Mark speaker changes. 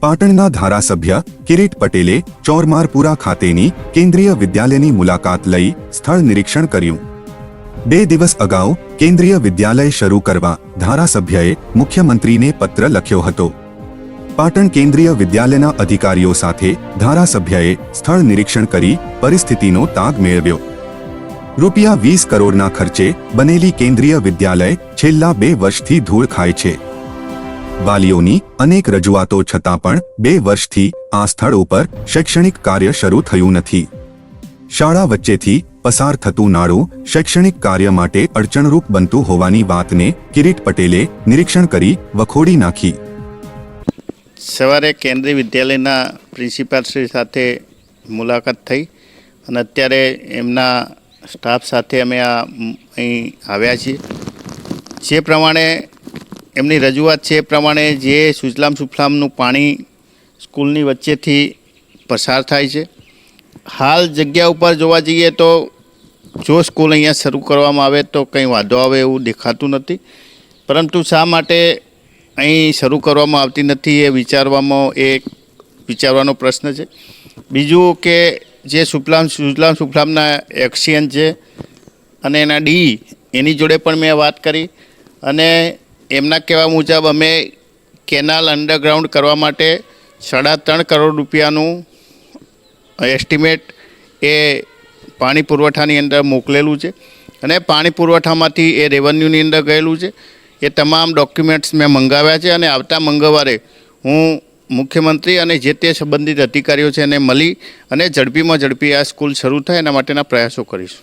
Speaker 1: પાટણના ધારાસભ્ય કિરીટ પટેલે ચોરમારપુરા ખાતેની કેન્દ્રીય વિદ્યાલયની મુલાકાત લઈ સ્થળ નિરીક્ષણ કર્યું। 2 દિવસ અગાઉ કેન્દ્રીય વિદ્યાલય શરૂ કરવા ધારાસભ્યએ મુખ્યમંત્રીને પત્ર લખ્યો હતો। પાટણ કેન્દ્રીય વિદ્યાલયના અધિકારીઓ સાથે ધારાસભ્યએ સ્થળ નિરીક્ષણ કરી પરિસ્થિતિનો તાગ મેળવ્યો। રૂપિયા 20 કરોડના ખર્ચે બનેલી કેન્દ્રીય વિદ્યાલય છેલ્લા 2 વર્ષથી ધૂળ ખાય છે। વાલીઓની અનેક રજૂઆતો છતાં પણ 2 વર્ષથી આ સ્થળ ઉપર શૈક્ષણિક કાર્ય શરૂ થયું નથી। શાળા વચ્ચેથી પસાર થતું નાળું શૈક્ષણિક કાર્ય માટે અડચણરૂપ બનતું હોવાની વાતને કિરીટ પટેલે નિરીક્ષણ કરી વખોડી નાખી।
Speaker 2: સવારે કેન્દ્રીય વિદ્યાલયના પ્રિન્સિપાલશ્રી સાથે મુલાકાત થઈ અને અત્યારે એમના સ્ટાફ સાથે અમે અહીં આવ્યા છીએ। જે પ્રમાણે એમની રજૂઆત છે એ પ્રમાણે જે સુજલામ સુફલામનું પાણી સ્કૂલની વચ્ચેથી પસાર થાય છે। હાલ જગ્યા ઉપર જોવા જઈએ તો જો સ્કૂલ અહીંયા શરૂ કરવામાં આવે તો કંઈ વાંધો આવે એવું દેખાતું નથી, પરંતુ શા માટે અહીં શરૂ કરવામાં આવતી નથી એ વિચારવાનો પ્રશ્ન છે। બીજું કે જે સુજલામ સુફલામના એક્સિયન છે અને એના ડી એની જોડે પણ મેં વાત કરી અને એમના કહેવા મુજબ અમે કેનાલ અંડરગ્રાઉન્ડ કરવા માટે 3.5 કરોડ રૂપિયાનું એસ્ટિમેટ એ પાણી પુરવઠાની અંદર મોકલેલું છે અને પાણી પુરવઠામાંથી એ રેવન્યુની અંદર ગયેલું છે। એ તમામ ડોક્યુમેન્ટ્સ મેં મંગાવ્યા છે અને આવતા મંગળવારે હું મુખ્યમંત્રી અને જે તે સંબંધિત અધિકારીઓ છે એને મળી અને ઝડપીમાં ઝડપી આ સ્કૂલ શરૂ થાય એના માટેના પ્રયાસો કરીશ।